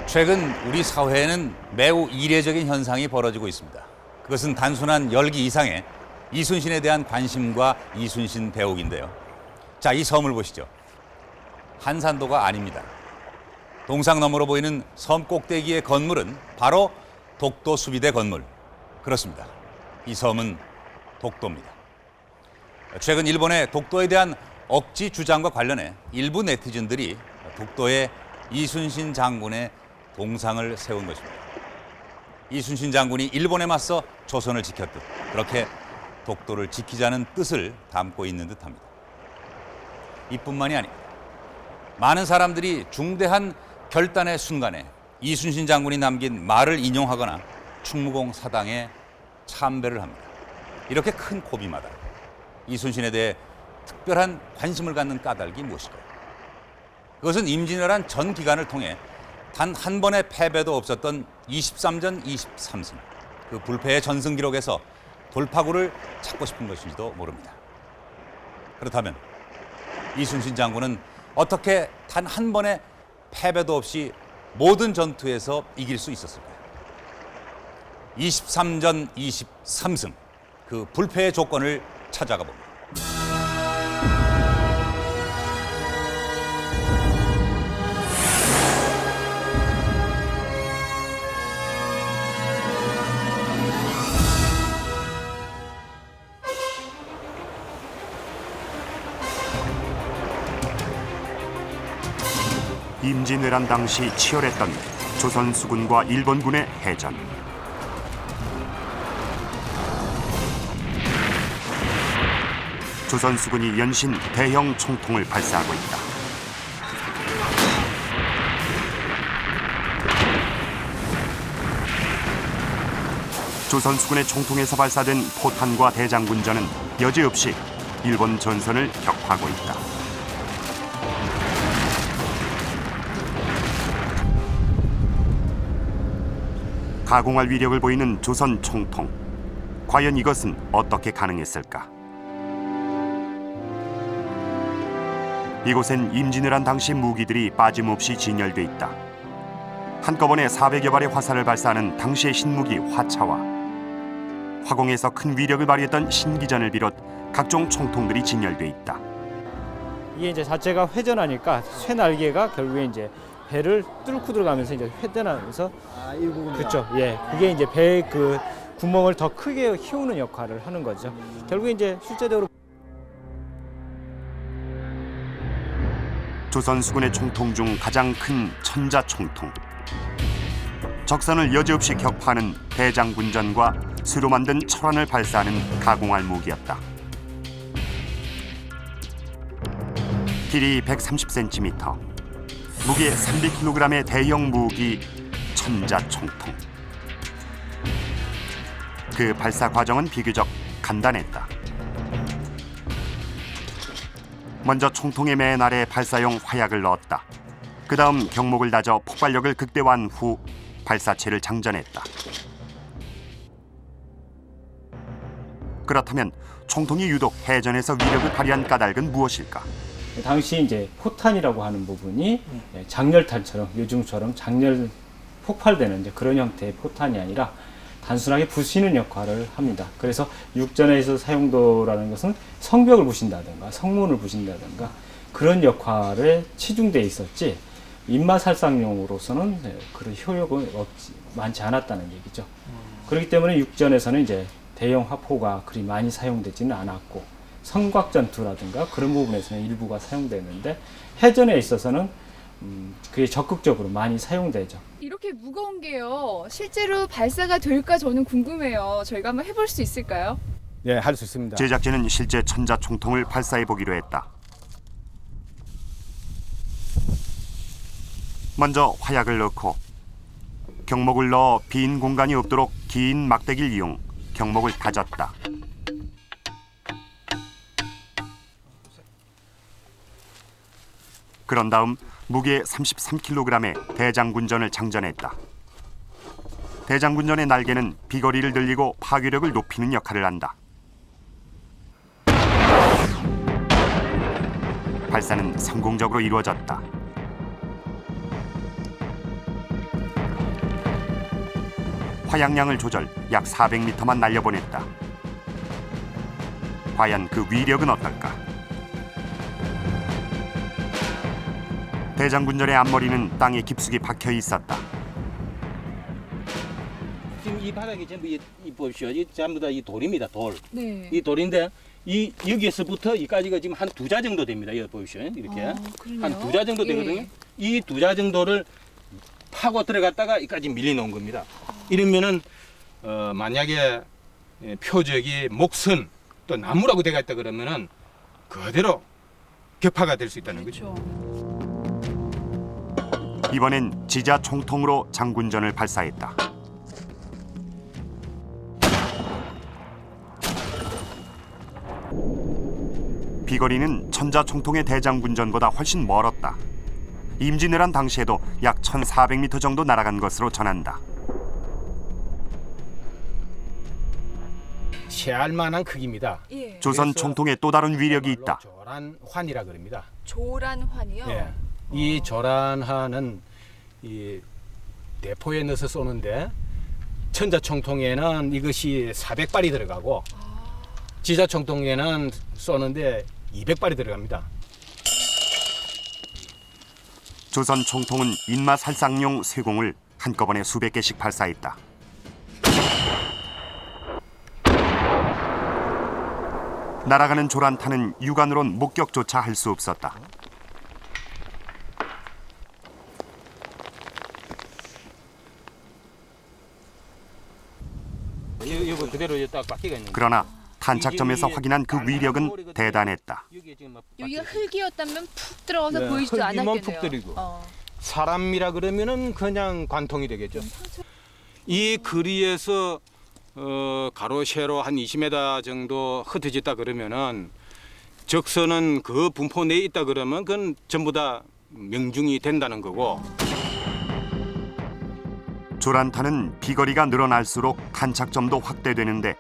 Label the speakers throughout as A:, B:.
A: 최근 우리 사회에는 매우 이례적인 현상이 벌어지고 있습니다. 그것은 단순한 열기 이상의 이순신에 대한 관심과 이순신 배옥인데요. 자, 이 섬을 보시죠. 한산도가 아닙니다. 동상 너머로 보이는 섬 꼭대기의 건물은 바로 독도 수비대 건물. 그렇습니다. 이 섬은 독도입니다. 최근 일본의 독도에 대한 억지 주장과 관련해 일부 네티즌들이 독도에 이순신 장군의 동상을 세운 것입니다. 이순신 장군이 일본에 맞서 조선을 지켰듯 그렇게 독도를 지키자는 뜻을 담고 있는 듯합니다. 이뿐만이 아닙니다. 많은 사람들이 중대한 결단의 순간에 이순신 장군이 남긴 말을 인용하거나 충무공 사당에 참배를 합니다. 이렇게 큰 고비마다 이순신에 대해 특별한 관심을 갖는 까닭이 무엇일까요? 그것은 임진왜란 전 기간을 통해 단 한 번의 패배도 없었던 23전 23승, 그 불패의 전승 기록에서 돌파구를 찾고 싶은 것인지도 모릅니다. 그렇다면 이순신 장군은 어떻게 단 한 번의 패배도 없이 모든 전투에서 이길 수 있었을까요? 23전 23승, 그 불패의 조건을 찾아가 봅니다.
B: 임진왜란 당시 치열했던 조선 수군과 일본군의 해전. 조선 수군이 연신 대형 총통을 발사하고 있다. 조선 수군의 총통에서 발사된 포탄과 대장군전은 여지없이 일본 전선을 격파하고 있다. 가공할 위력을 보이는 조선 총통. 과연 이것은 어떻게 가능했을까? 이곳엔 임진왜란 당시 무기들이 빠짐없이 진열돼 있다. 한꺼번에 400여 발의 화살을 발사하는 당시의 신무기 화차와 화공에서 큰 위력을 발휘했던 신기전을 비롯 각종 총통들이 진열돼 있다.
C: 이게 이제 자체가 회전하니까 쇠 날개가 결국에 이제 배를 뚫고 들어가면서 이제 회전하면서
D: 이 부분
C: 그렇죠. 예, 그게 이제 배 그 구멍을 더 크게 키우는 역할을 하는 거죠. 결국에 이제 실제적으로
B: 조선 수군의 총통 중 가장 큰 천자 총통. 적선을 여지없이 격파하는 대장군전과 쇠로 만든 철환을 발사하는 가공할 무기였다. 길이 130cm, 무게 300kg의 대형 무기 천자 총통. 그 발사 과정은 비교적 간단했다. 먼저 총통의 맨 아래 발사용 화약을 넣었다. 그 다음 경목을 다져 폭발력을 극대화한 후 발사체를 장전했다. 그렇다면 총통이 유독 해전에서 위력을 발휘한 까닭은 무엇일까?
C: 당시 이제 포탄이라고 하는 부분이 장렬탄처럼 요즘처럼 장렬 폭발되는 이제 그런 형태의 포탄이 아니라 단순하게 부시는 역할을 합니다. 그래서 육전에서 사용도라는 것은 성벽을 부신다든가 성문을 부신다든가 그런 역할에 치중돼 있었지 인마살상용으로서는 그런 효력은 많지 않았다는 얘기죠. 그렇기 때문에 육전에서는 이제 대형 화포가 그리 많이 사용되지는 않았고 성곽전투라든가 그런 부분에서는 일부가 사용되는데 해전에 있어서는 그게 적극적으로 많이 사용되죠.
E: 이렇게 무거운 게요. 실제로 발사가 될까 저는 궁금해요. 저희가 한번 해볼 수 있을까요?
D: 네, 할 수 있습니다.
B: 제작진은 실제 천자 총통을 발사해 보기로 했다. 먼저 화약을 넣고 경목을 넣어 빈 공간이 없도록 긴 막대기를 이용 경목을 다졌다. 그런 다음 무게 33kg의 대장군전을 장전했다. 대장군전의 날개는 비거리를 늘리고 파괴력을 높이는 역할을 한다. 발사는 성공적으로 이루어졌다. 화약량을 조절 약 400m만 날려보냈다. 과연 그 위력은 어떨까? 대장군전의 앞머리는 땅에 깊숙이 박혀 있었다.
F: 지금 이 바닥이 전부 이 보십시오. 이 전부 다 이 돌입니다. 돌.
E: 네.
F: 이 돌인데 이 여기에서부터 여기까지가 지금 한 2자 정도 됩니다. 여기 보십시오. 이렇게
E: 그러네요.
F: 한 2자 정도 되거든요.
E: 예.
F: 이 2자 정도를 파고 들어갔다가 여기까지 밀려놓은 겁니다. 이러면은 만약에 표적이 목선 또 나무라고 되어 있다 그러면은 그대로 격파가 될 수 있다는 거죠.
B: 이번엔 지자 총통으로 장군전을 발사했다. 비거리는 천자 총통의 대장군전보다 훨씬 멀었다. 임진왜란 당시에도 약 1,400m 정도 날아간 것으로 전한다.
F: 체할 만한 크기입니다.
E: 예.
B: 조선
F: 그래서
B: 총통의 또 다른 위력이 있다.
F: 조란환이라 그럽니다.
E: 조란환이요.
F: 예. 이 조란환은 이 대포에 넣어서 쏘는데 천자총통에는 이것이 400발이 들어가고 지자총통에는 쏘는데 200발이 들어갑니다.
B: 조선 총통은 인마살상용 쇠공을 한꺼번에 수백 개씩 발사했다. 날아가는 조란탄은 육안으론 목격조차 할 수 없었다.
F: 이거 그대로 딱 바퀴가 있는.
B: 그러나 탄착점에서 확인한 그 위력은 대단했다.
E: 여기가 흙이었다면 푹 들어가서
F: 네,
E: 보이지도
F: 흙이면
E: 않았겠네요.
F: 푹 들이고. 사람이라 그러면은 그냥 관통이 되겠죠. 이 거리에서 가로 세로 한 20m 정도 흩어졌다 그러면은 적선은 그 분포 내에 있다 그러면 그건 전부 다 명중이 된다는 거고.
B: 조란탄은 비거리가 늘어날수록 탄착점도 확대되는데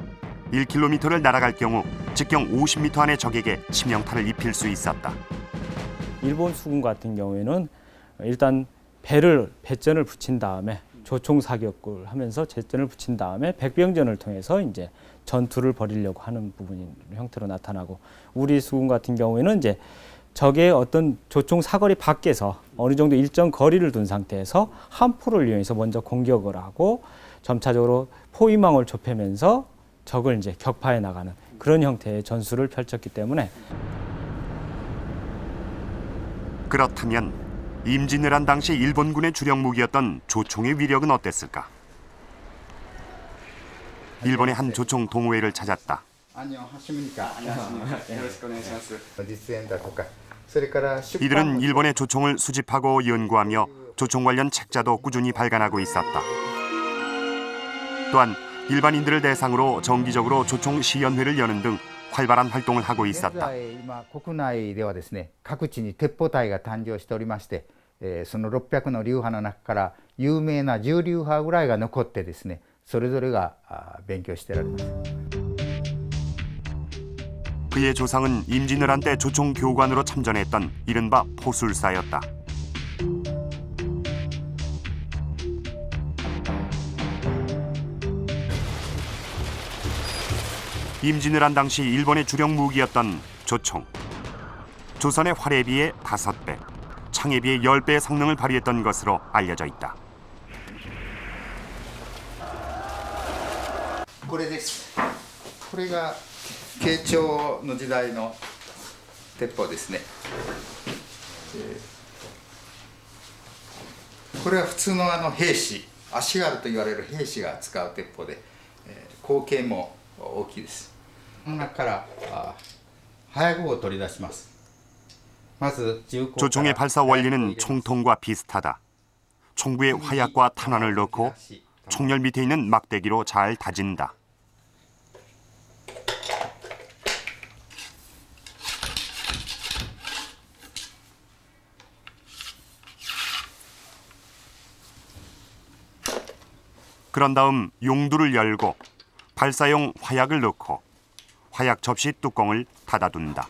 B: 1km를 날아갈 경우 직경 50m 안의 적에게 치명타를 입힐 수 있었다.
C: 일본 수군 같은 경우에는 일단 배전을 붙인 다음에 조총 사격을 하면서 제전을 붙인 다음에 백병전을 통해서 이제 전투를 벌이려고 하는 부분인 형태로 나타나고, 우리 수군 같은 경우에는 이제 적의 어떤 조총 사거리 밖에서 어느 정도 일정 거리를 둔 상태에서 함포를 이용해서 먼저 공격을 하고 점차적으로 포위망을 좁히면서 적을 이제 격파해 나가는 그런 형태의 전술을 펼쳤기 때문에.
B: 그렇다면 임진왜란 당시 일본군의 주력 무기였던 조총의 위력은 어땠을까? 일본의 한 조총 동호회를 찾았다.
G: 안녕하십니까.
B: 이들은 일본의 조총을 수집하고 연구하며 조총 관련 책자도 꾸준히 발간하고 있었다. 또한 일반인들을 대상으로 정기적으로 조총 시연회를 여는 등 활발한 활동을 하고 있었다.
G: 今国内ではですね、各地に鉄砲隊が誕生しておりまして、その600の流派の中から有名な10流派ぐらいが残ってですね、それぞれが勉強しておられます。
B: 그의 조상은 임진왜란 때 조총 교관으로 참전했던 이른바 포술사였다. 임진왜란 당시 일본의 주력 무기였던 조총. 조선의 활에 비해 5배, 창에 비해 10배의 성능을 발휘했던 것으로 알려져 있다.
G: これです。これが慶長の時代の鉄砲ですね。これは普通の兵士、足軽と言われる兵士が使う鉄砲で、口径も大きいです。この中から火薬を取り出します。まず銃口から
B: 조총의 발사 원리는 총통과 비슷하다. 총구에 화약과 탄환을 넣고 총열 밑에 있는 막대기로 잘 다진다. 그런 다음 용두를 열고 발사용 화약을 넣고 화약 접시 뚜껑을 닫아둔다.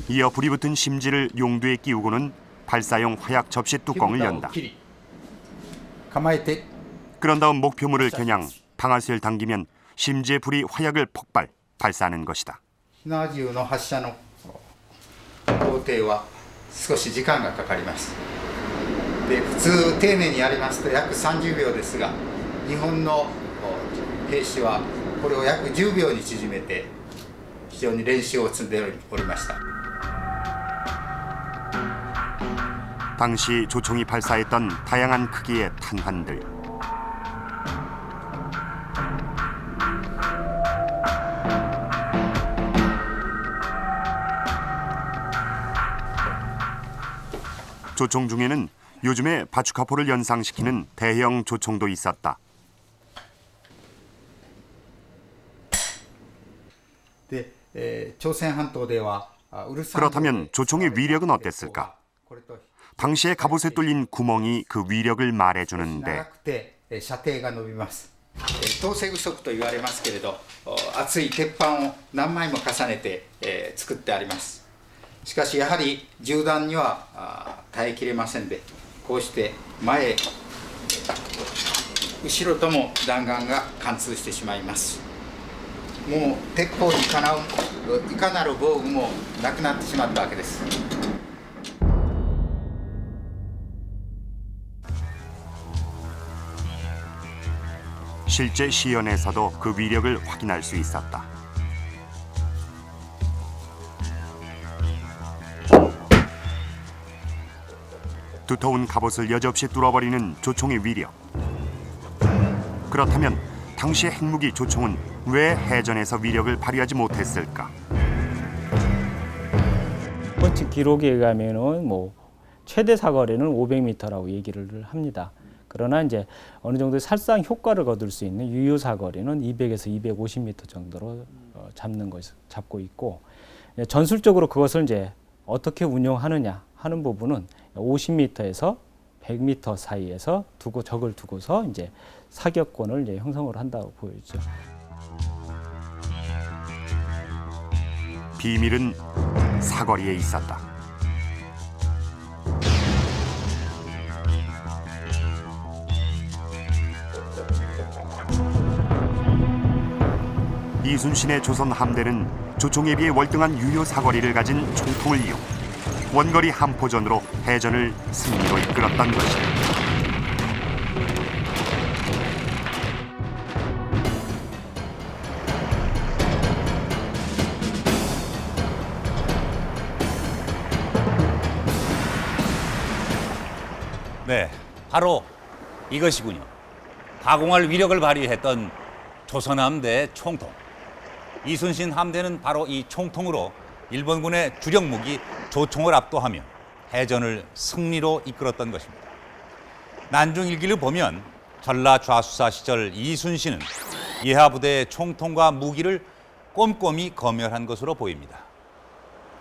B: 이어 불이 붙은 심지를 용두에 끼우고는 발사용 화약 접시 뚜껑을 연다.
G: 構えて
B: 그런 다음 목표물을 겨냥 방아쇠를 당기면 심지의 불이 화약을 발사하는 것이다.
G: 火縄銃の発射の工程は少し時間がかかります。で普通丁寧にやりますと約30秒ですが、日本の兵士はこれを約10秒に縮めて非常に練習を積んでおりました。
B: 당시 조총이 발사했던 다양한 크기의 탄환들. 조총 중에는 요즘의 바추카포를 연상시키는 대형 조총도 있었다.
G: で、朝鮮半島ではウルサン
B: 그렇다면 조총의 위력은 어땠을까? 당시에 갑옷에 뚫린 구멍이 그 위력을 말해주는데
G: 長くて射程が伸びます。統制不足と言われますけれど、厚い鉄板を何枚も重ねて作ってあります。しかしやはり銃弾には耐えきれませんで、こうして前後ろとも弾丸が貫通してしまいます。もう鉄砲にかなういかなる防具もなくなってしまったわけです。
B: 실제 시연에서도 그 위력을 확인할 수 있었다. 두터운 갑옷을 여지없이 뚫어버리는 조총의 위력. 그렇다면 당시의 핵무기 조총은 왜 해전에서 위력을 발휘하지 못했을까?
C: 원칙 기록에 의하면은 뭐 최대 사거리는 500m라고 얘기를 합니다. 그러나 이제 어느 정도 살상 효과를 거둘 수 있는 유효 사거리는 200에서 250m 정도로 잡고 있고, 전술적으로 그것을 이제 어떻게 운용하느냐 하는 부분은 50m에서 100m 사이에서 적을 두고서 이제 사격권을 이제 형성을 한다고 보여지죠.
B: 비밀은 사거리에 있었다. 이순신의 조선 함대는 조총에 비해 월등한 유효 사거리를 가진 총통을 이용 원거리 함포전으로 해전을 승리로 이끌었던 것이다.
A: 네, 바로 이것이군요. 가공할 위력을 발휘했던 조선 함대 총통. 이순신 함대는 바로 이 총통으로 일본군의 주력 무기 조총을 압도하며 해전을 승리로 이끌었던 것입니다. 난중일기를 보면 전라 좌수사 시절 이순신은 이하 부대의 총통과 무기를 꼼꼼히 검열한 것으로 보입니다.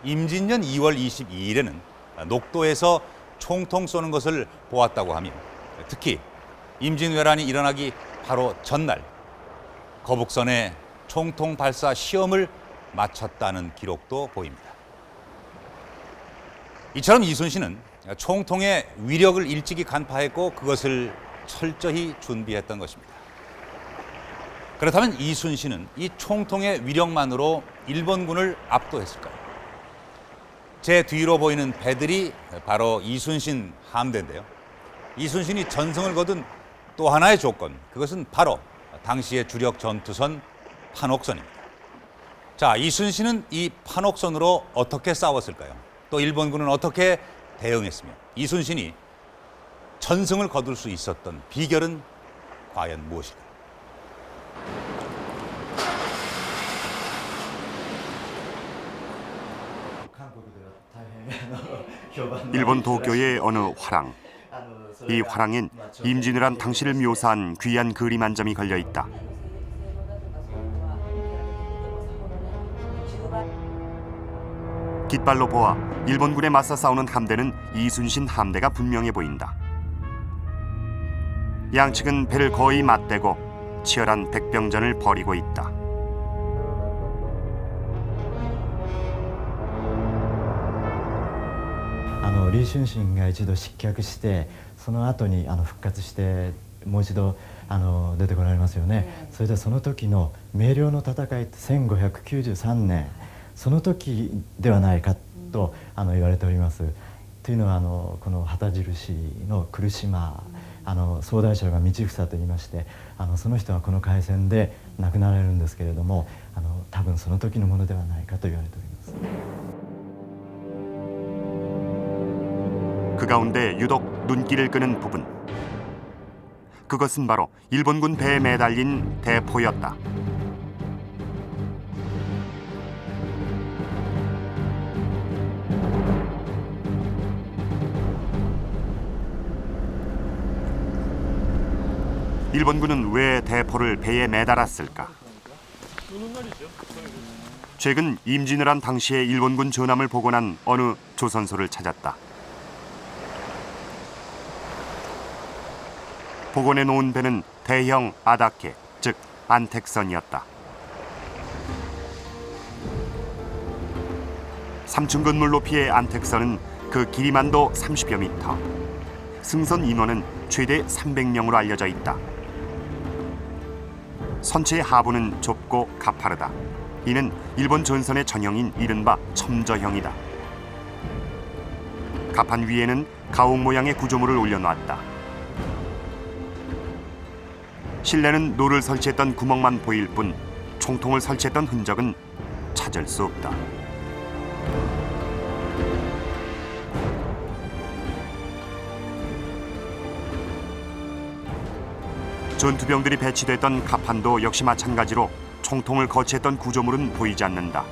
A: 임진년 2월 22일에는 녹도에서 총통 쏘는 것을 보았다고 하며, 특히 임진왜란이 일어나기 바로 전날 거북선에 총통 발사 시험을 마쳤다는 기록도 보입니다. 이처럼 이순신은 총통의 위력을 일찍이 간파했고 그것을 철저히 준비했던 것입니다. 그렇다면 이순신은 이 총통의 위력만으로 일본군을 압도했을까요? 제 뒤로 보이는 배들이 바로 이순신 함대인데요. 이순신이 전승을 거둔 또 하나의 조건, 그것은 바로 당시의 주력 전투선 판옥선입니다. 자, 이순신은 이 판옥선으로 어떻게 싸웠을까요? 또 일본군은 어떻게 대응했으며 이순신이 전승을 거둘 수 있었던 비결은 과연 무엇일까요?
B: 일본 도쿄의 어느 화랑. 이 화랑엔 임진왜란 당시를 묘사한 귀한 그림 한 점이 걸려 있다. 깃발로 보아 일본군에 맞서 싸우는 함대는 이순신 함대가 분명해 보인다. 양측은 배를 거의 맞대고 치열한 백병전을 벌이고 있다.
H: 李春心が一度失脚してその後に復活してもう一度出てこられますよね。それでその時の明瞭の戦いって1593年その時ではないかと言われております。というのはこの旗印の来島総大将が道房といいましてその人はこの海戦で亡くなられるんですけれども多分その時のものではないかと言われております。
B: 그 가운데 유독 눈길을 끄는 부분. 그것은 바로 일본군 배에 매달린 대포였다. 일본군은 왜 대포를 배에 매달았을까? 최근 임진을 한 당시의 일본군 전함을 복원한 어느 조선소를 찾았다. 복원해 놓은 배는 대형 아다케, 즉 안택선이었다. 3층 건물 높이의 안택선은 그 길이만도 30여 미터. 승선 인원은 최대 300명으로 알려져 있다. 선체의 하부는 좁고 가파르다. 이는 일본 전선의 전형인 이른바 첨저형이다. 가판 위에는 가옥 모양의 구조물을 올려놓았다. 실내는 노를 설치했던 구멍만 보일 뿐 총통을 설치했던 흔적은 찾을 수 없다. 전투병들이 배치됐던 가판도 역시 마찬가지로 총통을 거치했던 구조물은 보이지 않는다.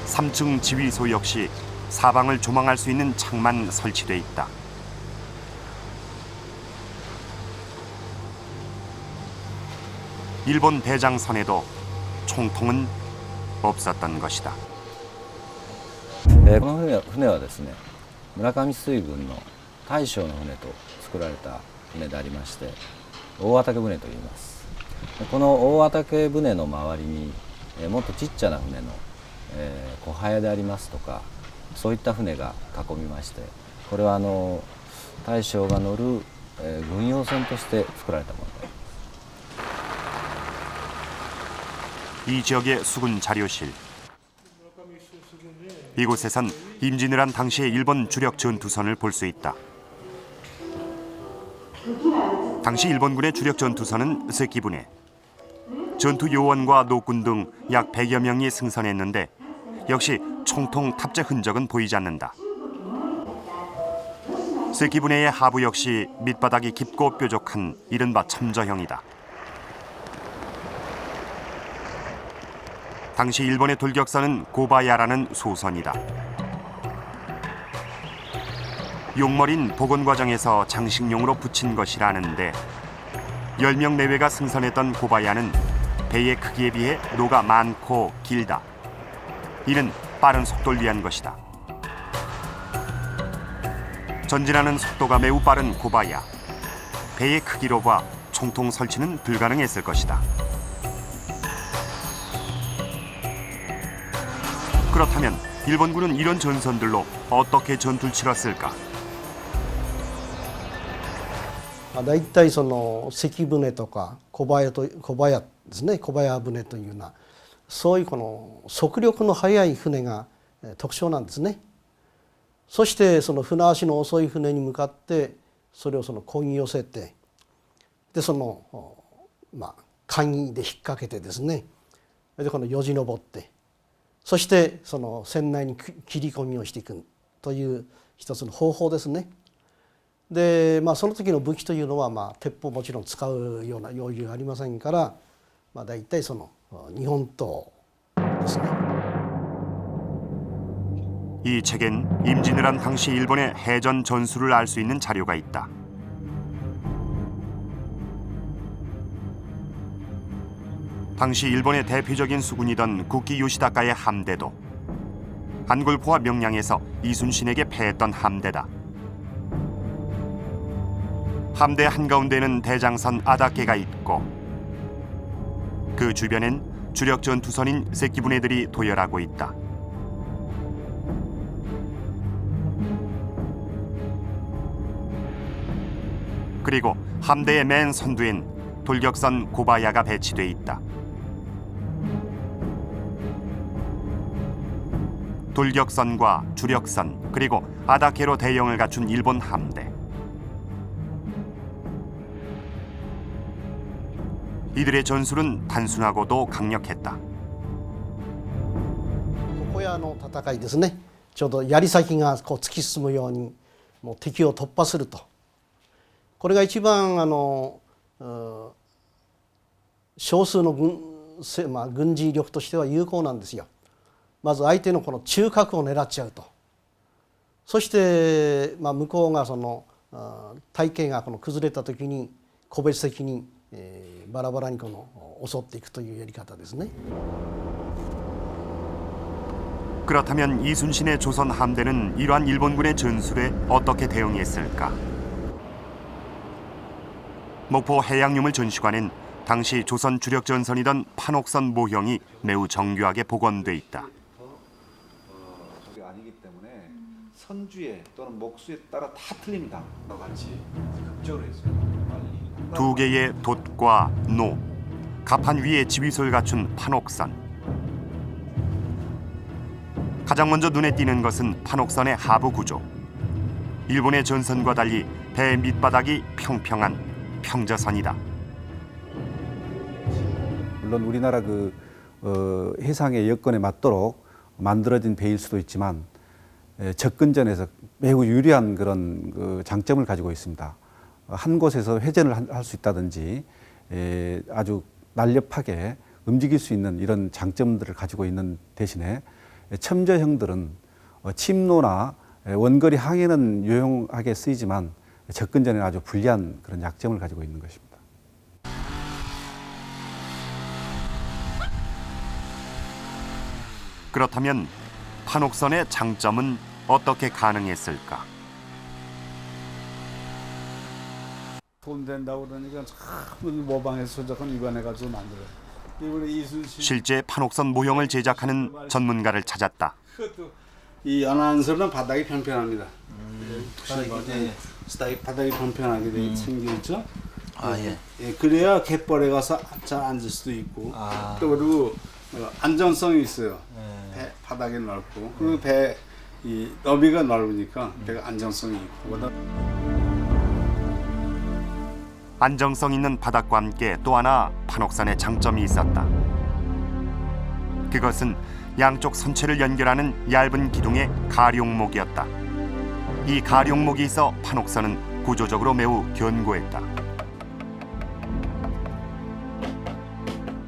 B: (3층) 지휘소 역시 사방을 조망할 수 있는 창만 설치돼 있다. 일본 대장선에도 총통은 없었던 것이다.
I: この船はですね、村上水軍の大将の船と作られた船でありまして、大畑船と言います。この大畑船の周りにもっとちっちゃな船の小早でありますとか、そういった船が囲みまして、これは大将が乗る軍用船として作られたものです。
B: 이 지역의 수군 자료실. 이곳에선 임진을 한 당시의 일본 주력 전투선을 볼 수 있다. 당시 일본군의 주력 전투선은 세키부네. 전투 요원과 노군 등 약 100여 명이 승선했는데 역시 총통 탑재 흔적은 보이지 않는다. 세키부네의 하부 역시 밑바닥이 깊고 뾰족한 이른바 첨저형이다. 당시 일본의 돌격선은 고바야라는 소선이다. 용머린 복원 과정에서 장식용으로 붙인 것이라는데 10명 내외가 승선했던 고바야는 배의 크기에 비해 노가 많고 길다. 이는 빠른 속도를 위한 것이다. 전진하는 속도가 매우 빠른 고바야. 배의 크기로 봐 총통 설치는 불가능했을 것이다. 그렇다면 일본군은 이런 전선들로 어떻게 전투를 치렀을까?
J: だいたいその関船とか小早ですね、小早船というようなそういうこの速力の速い船が特徴なんですね。そしてその船足の遅い船に向かってそれをその漕ぎ寄せて、でその鍵で引っ掛けてですね、でこのよじ登って、そしてその船内に切り込みをしていくという一つの方法ですね。でその時の武器というのは鉄砲もちろん使うような余裕がありませんから、だいたいその日本刀ですね。
B: 이 책엔 임진을 한 당시 일본의 해전 전술을 알 수 있는 자료가 있다. 당시 일본의 대표적인 수군이던 국기 요시다카의 함대도 한골포와 명량에서 이순신에게 패했던 함대다. 함대 한가운데는 대장선 아다케가 있고 그 주변엔 주력 전투선인 새끼부네들이 도열하고 있다. 그리고 함대의 맨 선두엔 돌격선 고바야가 배치돼 있다. 돌격선과 주력선 그리고 아다케로 대형을 갖춘 일본 함대. 이들의 전술은 단순하고도 강력했다.
J: ここやの戦いですね。ちょうど槍先がこう突き進むようにもう敵を突破すると。これが一番少数の軍事力としては有効なんですよ。まず相手のこの中核を狙っちゃうと。そして、向こうがその体系がこの崩れた時に個別的に、バラバラにこの襲っていくというやり方ですね。
B: 그렇다면 이순신의 조선 함대는 이러한 일본군의 전술에 어떻게 대응했을까? 목포 해양유물 전시관엔 당시 조선 주력 전선이던 판옥선 모형이 매우 정교하게 복원돼 있다.
K: 아니기 때문에 선주에 또는 목수에 따라 다 틀립니다. 같이 극적으로 했어요.
B: 두 개의 돛과 노, 갑판 위에 지휘소를 갖춘 판옥선. 가장 먼저 눈에 띄는 것은 판옥선의 하부 구조. 일본의 전선과 달리 배 밑바닥이 평평한 평저선이다.
K: 물론 우리나라 해상의 여건에 맞도록 만들어진 배일 수도 있지만 접근전에서 매우 유리한 그런 장점을 가지고 있습니다. 한 곳에서 회전을 할 수 있다든지 아주 날렵하게 움직일 수 있는 이런 장점들을 가지고 있는 대신에 첨저형들은 침노나 원거리 항해는 유용하게 쓰이지만 접근전에 아주 불리한 그런 약점을 가지고 있는 것입니다.
B: 그렇다면 판옥선의 장점은 어떻게 가능했을까?
L: 돈 된다고 그러니까 참 모방해서 조작한 입안해가지고 만들어요. 이번에 이순신
B: 실제 판옥선 모형을 제작하는 전문가를 찾았다.
L: 이 연안선은 바닥이 평평합니다. 바닥이 평평하게 생겨있죠. 예, 그래야 갯벌에 가서 잘 앉을 수도 있고 또 그리고 안정성이 있어요. 배 바닥이 넓고 그리고 배 이 너비가 넓으니까 배가 안정성이 있고.
B: 안정성 있는 바닥과 함께 또 하나 판옥선의 장점이 있었다. 그것은 양쪽 선체를 연결하는 얇은 기둥의 가룡목이었다. 이 가룡목이 있어 판옥선은 구조적으로 매우 견고했다.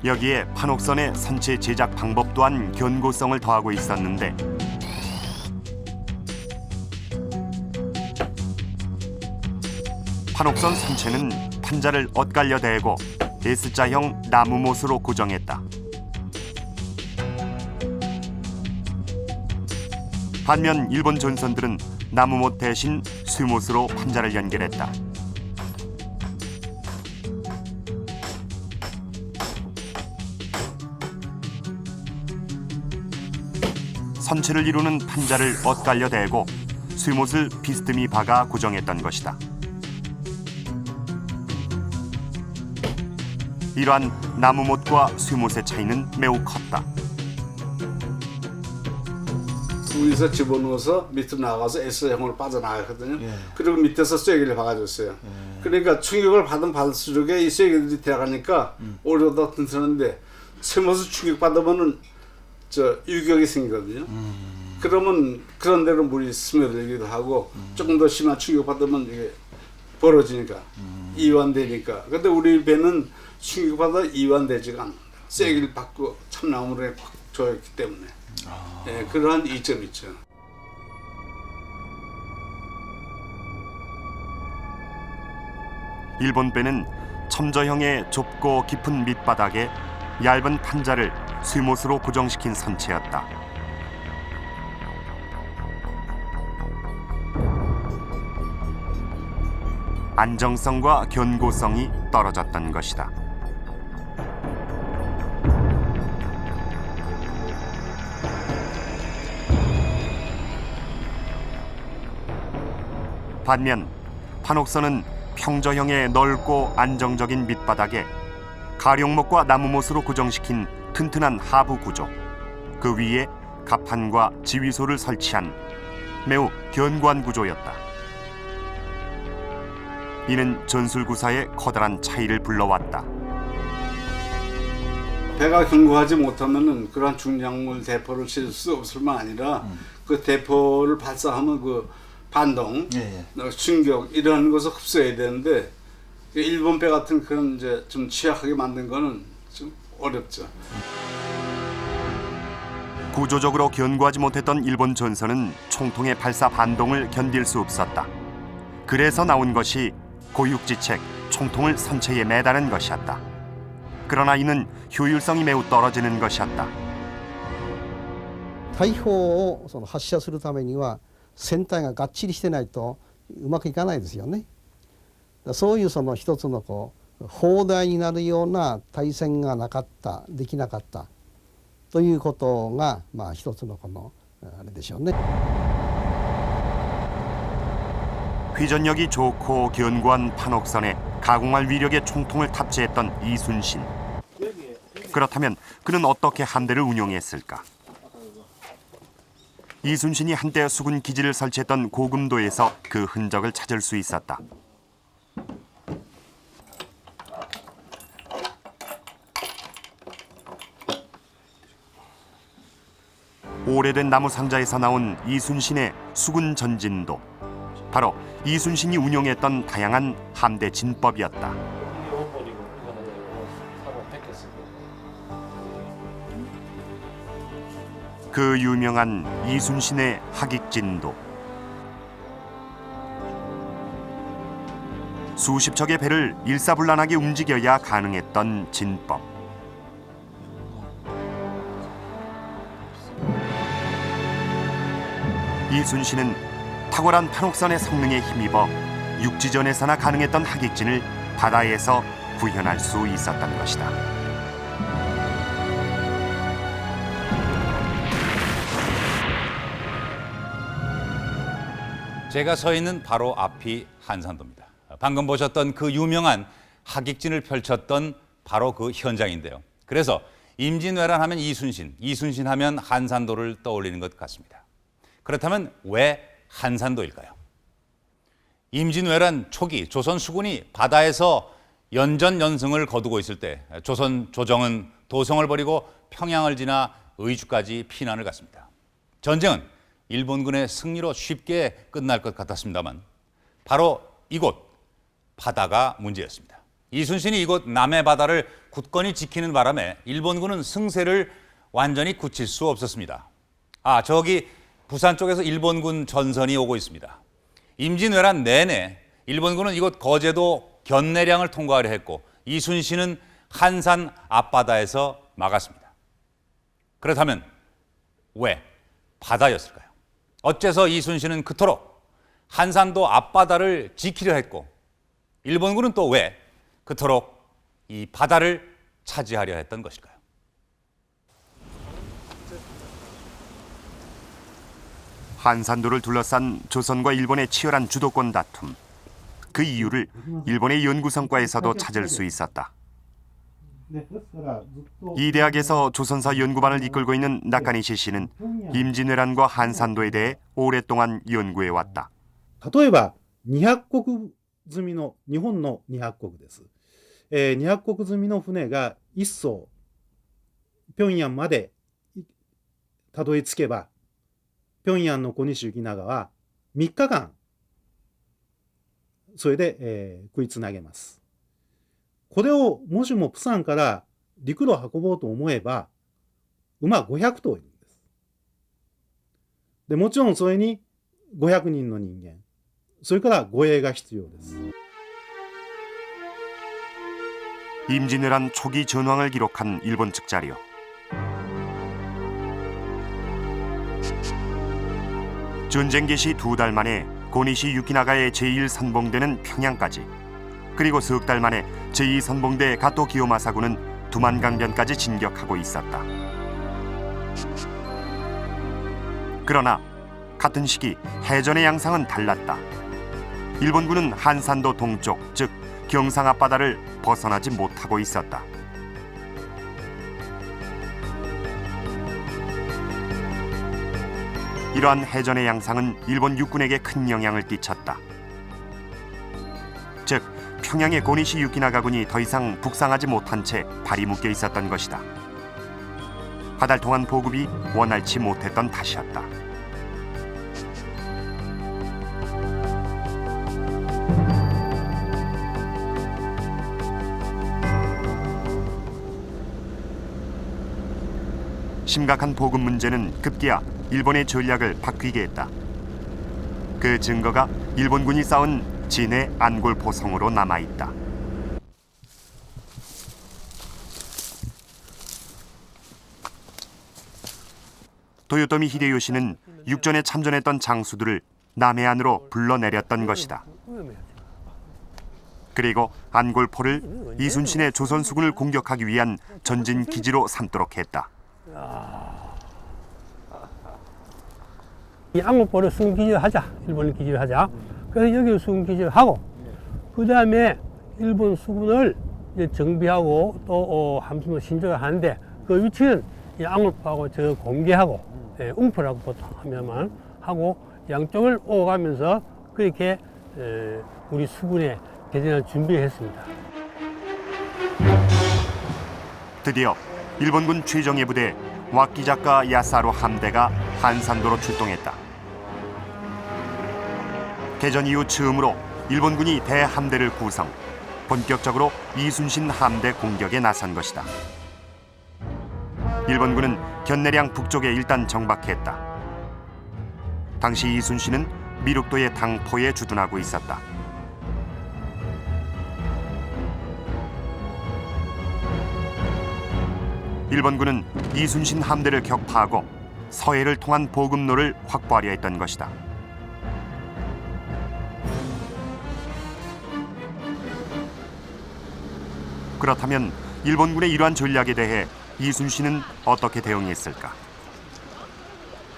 B: 여기에 판옥선의 선체 제작 방법 또한 견고성을 더하고 있었는데 판옥선 선체는 판자를 엇갈려 대고 S자형 나무못으로 고정했다. 반면 일본 전선들은 나무못 대신 쇠못으로 판자를 연결했다. 선체를 이루는 판자를 엇갈려 대고 쇠못을 비스듬히 박아 고정했던 것이다. 이러한 나무못과 쇠못의 차이는 매우 컸다.
L: 위에서 집어넣어서 밑으로 나가서 S형으로 빠져나가거든요. 그리고 밑에서 쐐기를 박아줬어요. 그러니까 충격을 받을수록 이 쐐기들이 들어가니까 오히려 더 튼튼한데 쇠못을 충격받으면은 유격이 생기거든요. 그러면 그런 데로 물이 스며들기도 하고 조금 더 심한 충격받으면 이게 벌어지니까 이완되니까. 근데 우리 배는 충격받아 이완되지가 않는다. 쐐기를 받고 참나무를 꽉 조였기 때문에. 네, 그러한 이점이 있죠.
B: 일본 배는 첨저형의 좁고 깊은 밑바닥에 얇은 판자를 쇠못으로 고정시킨 선체였다. 안정성과 견고성이 떨어졌던 것이다. 반면 판옥선은 평저형의 넓고 안정적인 밑바닥에 가룡목과 나무못으로 고정시킨 튼튼한 하부 구조, 그 위에 갑판과 지휘소를 설치한 매우 견고한 구조였다. 이는 전술구사의 커다란 차이를 불러왔다.
L: 배가 견고하지 못하면은 그러한 중량물 대포를 칠 수 없을 뿐만 아니라 그 대포를 발사하면 그 반동, 충격 이런 것을 흡수해야 되는데 일본 배 같은 그런 이제 좀 취약하게 만든 거는 좀 어렵죠.
B: 구조적으로 견고하지 못했던 일본 전선은 총통의 발사 반동을 견딜 수 없었다. 그래서 나온 것이 고육지책 총통을 선체에 매다는 것이었다. 그러나 이는 효율성이 매우 떨어지는 것이었다.
J: 大砲を発射するためには船体ががっちりしてないとうまくいかないですよね。そういう一つの砲台になるような対戦がなかった、できなかったということが一つのあれでしょうね。
B: 회전력이 좋고 견고한 판옥선에 가공할 위력의 총통을 탑재했던 이순신. 그렇다면 그는 어떻게 함대를 운용했을까? 이순신이 한때 수군 기지를 설치했던 고금도에서 그 흔적을 찾을 수 있었다. 오래된 나무 상자에서 나온 이순신의 수군 전진도. 바로 이순신이 운용했던 다양한 함대 진법이었다. 그 유명한 이순신의 하객진도. 수십 척의 배를 일사불란하게 움직여야 가능했던 진법. 이순신은 탁월한 판옥선의 성능에 힘입어 육지전에서나 가능했던 하객진을 바다에서 구현할 수 있었던 것이다.
A: 제가 서 있는 바로 앞이 한산도입니다. 방금 보셨던 그 유명한 하객진을 펼쳤던 바로 그 현장인데요. 그래서 임진왜란 하면 이순신 하면 한산도를 떠올리는 것 같습니다. 그렇다면 왜 한산도일까요? 임진왜란 초기 조선 수군이 바다에서 연전연승을 거두고 있을 때 조선 조정은 도성을 버리고 평양을 지나 의주까지 피난을 갔습니다. 전쟁은 일본군의 승리로 쉽게 끝날 것 같았습니다만 바로 이곳 바다가 문제였습니다. 이순신이 이곳 남해 바다를 굳건히 지키는 바람에 일본군은 승세를 완전히 굳힐 수 없었습니다. 저기 부산 쪽에서 일본군 전선이 오고 있습니다. 임진왜란 내내 일본군은 이곳 거제도 견내량을 통과하려 했고 이순신은 한산 앞바다에서 막았습니다. 그렇다면 왜 바다였을까요? 어째서 이순신은 그토록 한산도 앞바다를 지키려 했고 일본군은 또 왜 그토록 이 바다를 차지하려 했던 것일까요?
B: 한산도를 둘러싼 조선과 일본의 치열한 주도권 다툼. 그 이유를 일본의 연구성과에서도 찾을 수 있었다. 이 대학에서 조선사 연구반을 이끌고 있는 나카니시 씨는 임진왜란과 한산도에 대해 오랫동안 연구해 왔다.
M: 例えば200石積みの日本の200石です。200石積みの船が1艘平壌までたどり着けば平壌の小西行長は3日間それで、食いつなげます。これをもしも釜山から陸路を運ぼうと思えば馬500頭いるんです。でもちろんそれに500人の人間それから護衛が必要です。
B: 임진왜란 초기 전황을 기록한 일본 측 자료. 전쟁 개시 2달 만에 고니시 유키나가의 제1선봉대는 평양까지, 그리고 석 달 만에 제2선봉대 가토 기요마사군은 두만강변까지 진격하고 있었다. 그러나 같은 시기 해전의 양상은 달랐다. 일본군은 한산도 동쪽, 즉 경상 앞바다를 벗어나지 못하고 있었다. 이러한 해전의 양상은 일본 육군에게 큰 영향을 끼쳤다. 즉, 평양의 고니시 유키나가군이 더 이상 북상하지 못한 채 발이 묶여 있었던 것이다. 바다를 통한 보급이 원활치 못했던 탓이었다. 심각한 보급 문제는 급기야 일본의 전략을 바뀌게 했다. 그 증거가 일본군이 쌓은 진해 안골포성으로 남아있다. 도요토미 히데요시는 육전에 참전했던 장수들을 남해안으로 불러내렸던 것이다. 그리고 안골포를 이순신의 조선수군을 공격하기 위한 전진 기지로 삼도록 했다.
N: 이 안골포를 수군기지를 하자. 일본 기지를 하자. 그래서 여기를 수군기지를 하고 그 다음에 일본 수군을 이제 정비하고 또 함선도 신조를 하는데 그 위치는 이 안골포하고 저 공개하고 웅포라고 보통 하면만 하고 양쪽을 오가면서 그렇게 우리 수군의 대전을 준비했습니다.
B: 드디어 일본군 최정예 부대 와키자카 야사로 함대가 한산도로 출동했다. 개전 이후 처음으로 일본군이 대함대를 구성, 본격적으로 이순신 함대 공격에 나선 것이다. 일본군은 견내량 북쪽에 일단 정박했다. 당시 이순신은 미륵도의 당포에 주둔하고 있었다. 일본군은 이순신 함대를 격파하고 서해를 통한 보급로를 확보하려 했던 것이다. 그렇다면 일본군의 이러한 전략에 대해 이순신은 어떻게 대응했을까?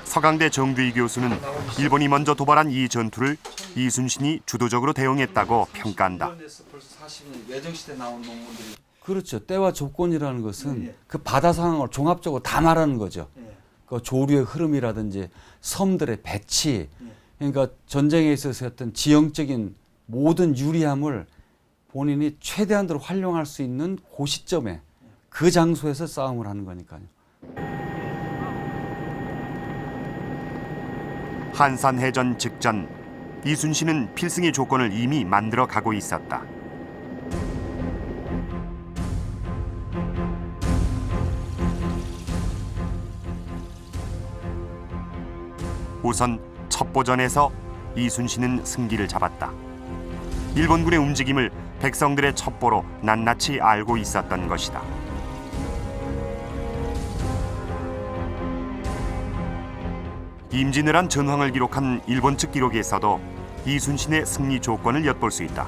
B: 서강대 정두희 교수는 일본이 먼저 도발한 이 전투를 이순신이 주도적으로 대응했다고 평가한다.
O: 그렇죠. 때와 조건이라는 것은 그 바다 상황을 종합적으로 다 말하는 거죠. 그 조류의 흐름이라든지 섬들의 배치, 그러니까 전쟁에 있어서 어떤 지형적인 모든 유리함을 본인이 최대한으로 활용할 수 있는 그 시점에 그 장소에서 싸움을 하는 거니까요.
B: 한산해전 직전 이순신은 필승의 조건을 이미 만들어 가고 있었다. 우선 첩보전에서 이순신은 승기를 잡았다. 일본군의 움직임을 백성들의 첩보로 낱낱이 알고 있었던 것이다. 임진왜란 전황을 기록한 일본 측 기록에서도 이순신의 승리 조건을 엿볼 수 있다.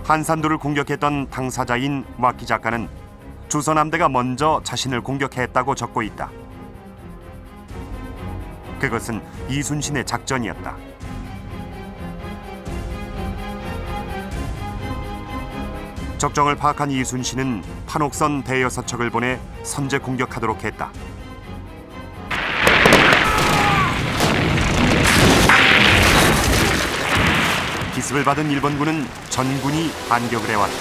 B: 한산도를 공격했던 당사자인 와키자카는 조선함대가 먼저 자신을 공격했다고 적고 있다. 그것은 이순신의 작전이었다. 적정을 파악한 이순신은 판옥선 대여섯 척을 보내 선제 공격하도록 했다. 기습을 받은 일본군은 전군이 반격을 해왔다.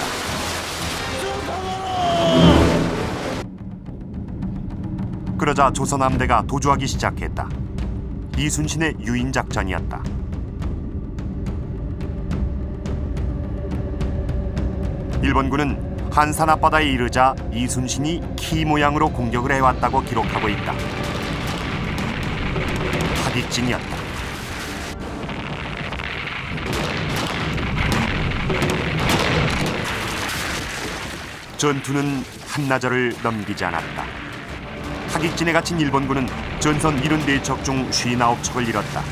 B: 그러자 조선 함대가 도주하기 시작했다. 이순신의 유인 작전이었다. 일본군은 한산 앞바다에 이르자 이순신이 키 모양으로 공격을 해왔다고 기록하고 있다. 파기진이었다. 전투는 한나절을 넘기지 않았다. 파기진에 갇힌 일본군은 전선 74척 중 59척을 잃었다.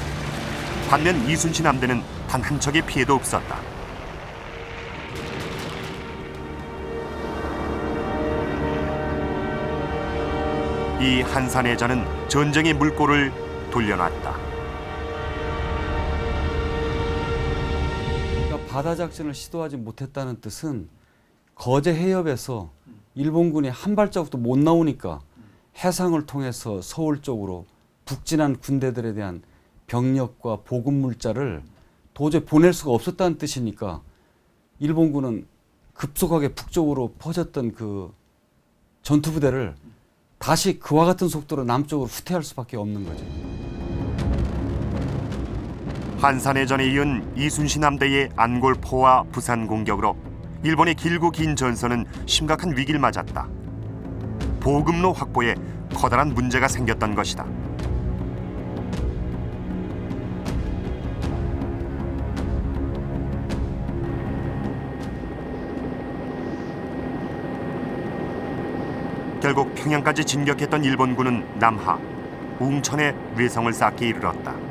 B: 반면 이순신 함대는 단 한 척의 피해도 없었다. 이 한산해전은 전쟁의 물꼬를 돌려놨다.
O: 바다 작전을 시도하지 못했다는 뜻은 거제 해협에서 일본군이 한 발자국도 못 나오니까 해상을 통해서 서울 쪽으로 북진한 군대들에 대한 병력과 보급 물자를 도저히 보낼 수가 없었다는 뜻이니까 일본군은 급속하게 북쪽으로 퍼졌던 그 전투부대를 다시 그와 같은 속도로 남쪽으로 후퇴할 수밖에 없는 거죠.
B: 한산해전에 이은 이순신 함대의 안골포와 부산 공격으로 일본의 길고 긴 전선은 심각한 위기를 맞았다. 보급로 확보에 커다란 문제가 생겼던 것이다. 결국 평양까지 진격했던 일본군은 남하, 웅천에 외성을 쌓기 이르렀다.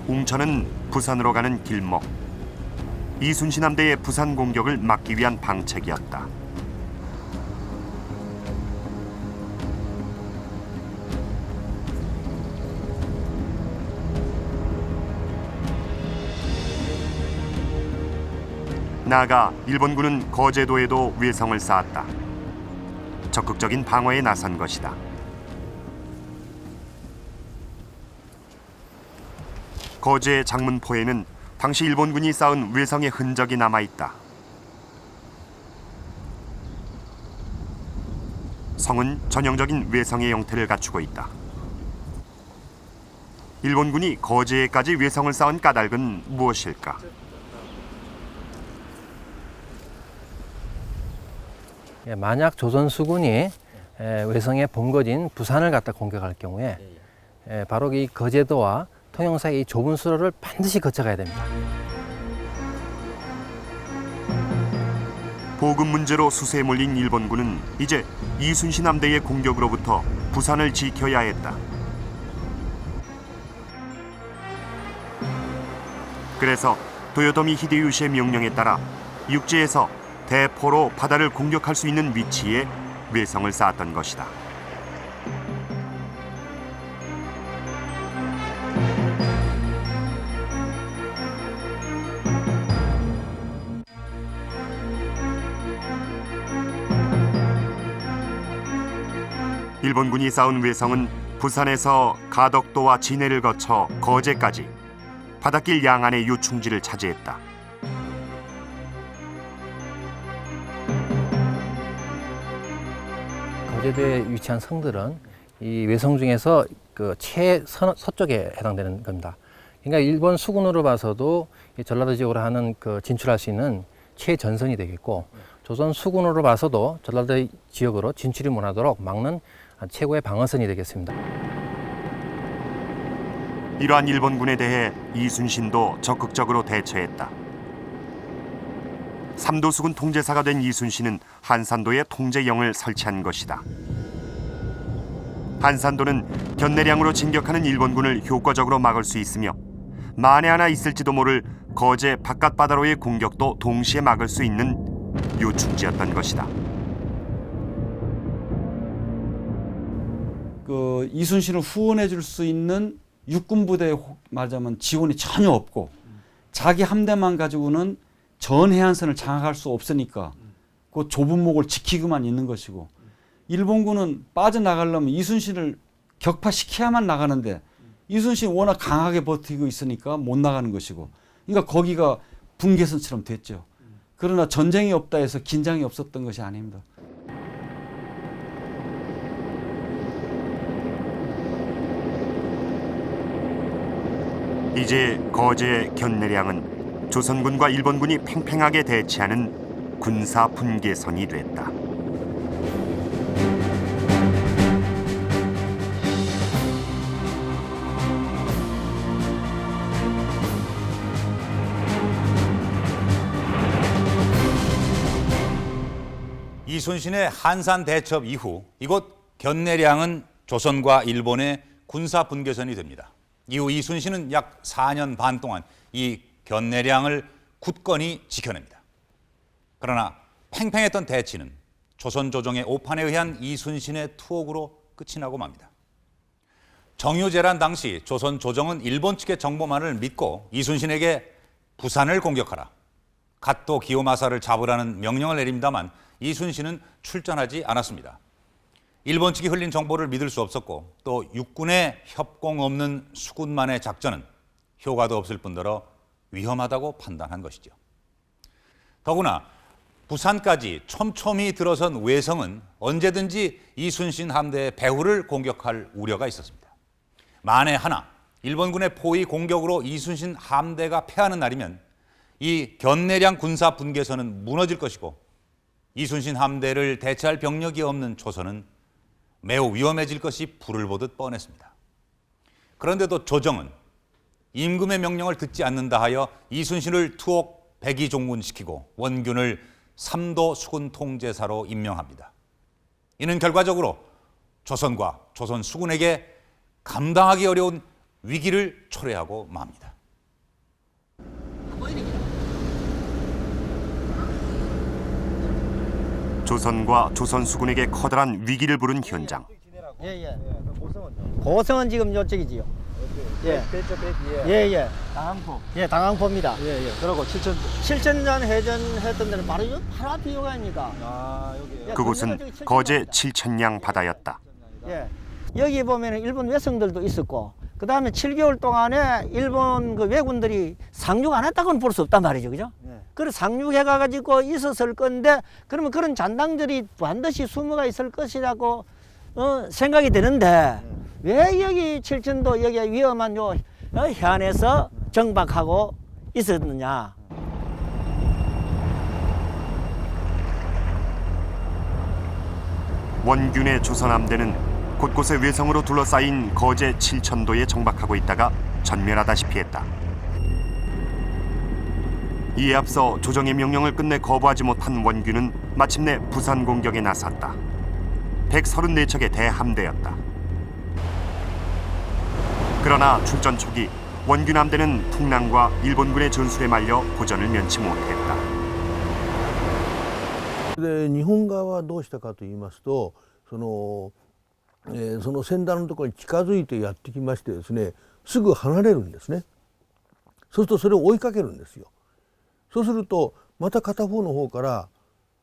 B: 웅천은 부산으로 가는 길목. 이순신 함대의 부산 공격을 막기 위한 방책이었다. 나아가 일본군은 거제도에도 외성을 쌓았다. 적극적인 방어에 나선 것이다. 거제 장문포에는 당시 일본군이 쌓은 외성의 흔적이 남아있다. 성은 전형적인 외성의 형태를 갖추고 있다. 일본군이 거제에까지 외성을 쌓은 까닭은 무엇일까?
P: 만약 조선 수군이 외성에 본거지인 부산을 갖다 공격할 경우에 바로 이 거제도와 통영 사이 이 좁은 수로를 반드시 거쳐가야 됩니다.
B: 보급 문제로 수세에 몰린 일본군은 이제 이순신 함대의 공격으로부터 부산을 지켜야 했다. 그래서 도요토미 히데요시의 명령에 따라 육지에서 대포로 바다를 공격할 수 있는 위치에 외성을 쌓았던 것이다. 일본군이 쌓은 외성은 부산에서 가덕도와 진해를 거쳐 거제까지 바닷길 양안의 요충지를 차지했다.
P: 거제도에 위치한 성들은 이 외성 중에서 그 최서쪽에 해당되는 겁니다. 그러니까 일본 수군으로 봐서도 이 전라도 지역으로 하는 그 진출할 수 있는 최전선이 되겠고, 조선 수군으로 봐서도 전라도 지역으로 진출이 못하도록 막는 최고의 방어선이 되겠습니다.
B: 이러한 일본군에 대해 이순신도 적극적으로 대처했다. 삼도수군 통제사가 된 이순신은 한산도에 통제영을 설치한 것이다. 한산도는 견내량으로 진격하는 일본군을 효과적으로 막을 수 있으며 만에 하나 있을지도 모를 거제 바깥바다로의 공격도 동시에 막을 수 있는 요충지였던 것이다.
O: 그 이순신을 후원해 줄 수 있는 육군 부대에 말하자면 지원이 전혀 없고 자기 함대만 가지고는 전 해안선을 장악할 수 없으니까 그 좁은 목을 지키고만 있는 것이고, 일본군은 빠져나가려면 이순신을 격파시켜야만 나가는데 이순신이 워낙 강하게 버티고 있으니까 못 나가는 것이고, 그러니까 거기가 분계선처럼 됐죠. 그러나 전쟁이 없다 해서 긴장이 없었던 것이 아닙니다.
B: 이제 거제 견내량은 조선군과 일본군이 팽팽하게 대치하는 군사 분계선이 됐다.
A: 이순신의 한산 대첩 이후 이곳 견내량은 조선과 일본의 군사 분계선이 됩니다. 이후 이순신은 약 4년 반 동안 이 견내량을 굳건히 지켜냅니다. 그러나 팽팽했던 대치는 조선 조정의 오판에 의한 이순신의 투옥으로 끝이 나고 맙니다. 정유재란 당시 조선 조정은 일본 측의 정보만을 믿고 이순신에게 부산을 공격하라, 갓도 기요마사를 잡으라는 명령을 내립니다만 이순신은 출전하지 않았습니다. 일본 측이 흘린 정보를 믿을 수 없었고 또 육군의 협공 없는 수군만의 작전은 효과도 없을 뿐더러 위험하다고 판단한 것이죠. 더구나 부산까지 촘촘히 들어선 외성은 언제든지 이순신 함대의 배후를 공격할 우려가 있었습니다. 만에 하나 일본군의 포위 공격으로 이순신 함대가 패하는 날이면 이 견내량 군사 분계선은 무너질 것이고 이순신 함대를 대체할 병력이 없는 조선은 매우 위험해질 것이 불을 보듯 뻔했습니다. 그런데도 조정은 임금의 명령을 듣지 않는다 하여 이순신을 투옥 백의종군시키고 원균을 삼도 수군 통제사로 임명합니다. 이는 결과적으로 조선과 조선 수군에게 감당하기 어려운 위기를 초래하고 맙니다.
B: 조선과 조선 수군에게 커다란 위기를 부른 현장.
Q: 예. 고성은 지금 이쪽이지요. 예. 예. 당항포. 예, 당항포입니다. 예. 그리고 칠천전 해전했던 데는 바로 앞이 요가입니까? 아, 여기요.
B: 그곳은 거제 칠천량 바다였다.
Q: 예. 여기 보면은 일본 외성들도 있었고, 그 다음에 7개월 동안에 일본 그 왜군들이 상륙 안 했다고는 볼 수 없단 말이죠, 그죠? 그래서 상륙해가지고 있었을 건데, 그러면 그런 잔당들이 반드시 숨어가 있을 것이라고 생각이 되는데, 왜 여기 칠천도 여기 위험한 요 해안에서 정박하고 있었느냐?
B: 원균의 조선 함대는 곳곳에 외성으로 둘러싸인 거제 칠천도에 정박하고 있다가 전멸하다시피 했다. 이에 앞서 조정의 명령을 끝내 거부하지 못한 원균은 마침내 부산 공격에 나섰다. 134척의 대함대였다. 그러나 출전 초기 원균 함대는 풍랑과 일본군의 전술에 말려 고전을 면치 못했다.
R: 日本側はどうしたかと言いますと、その先端のところに近づいてやってきましてですね、すぐ離れるんですね。そうするとそれを追いかけるんですよ。そうするとまた片方の方か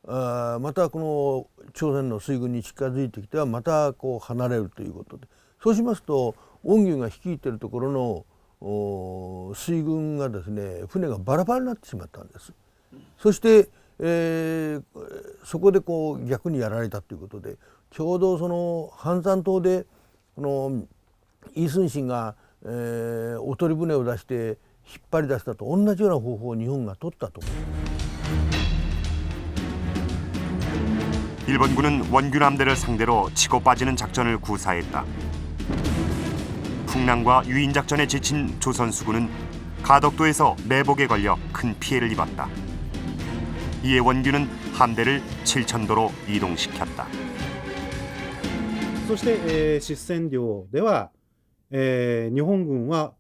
R: らまたこの朝鮮の水軍に近づいてきてはまたこう離れるということで、そうしますと恩牛が率いているところの水軍がですね、船がバラバラになってしまったんです。そして、そこでこう逆にやられたということで、ちょうどその半山島でこのイ・スンシンが、おとり船を出して引っ張り出したと同じような方法を日本が取ったと。
B: 일본군은 원균 함대를 상대로 치고 빠지는 작전을 구사했다. 풍랑과 유인 작전에 지친 조선 수군은 가덕도에서 매복에 걸려 큰 피해를 입었다. 이에 원균은 함대를 칠천도로 이동시켰다.
M: そして、出戦量では、日本軍は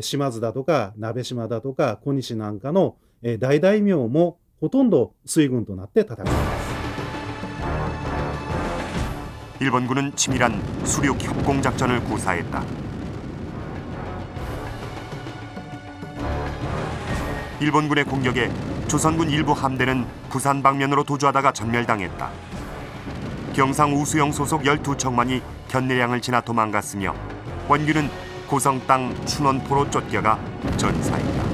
M: 島津だとか鍋島だとか小西なんかの、大大名もほとんど水軍となって戦います。
B: 일본군은 치밀한 수륙 협공 작전을 구사했다. 일본군의 공격에 조선군 일부 함대는 부산 방면으로 도주하다가 전멸당했다. 경상 우수영 소속 12척만이 견내량을 지나 도망갔으며 원균은 고성 땅 춘원포로 쫓겨가 전사했다.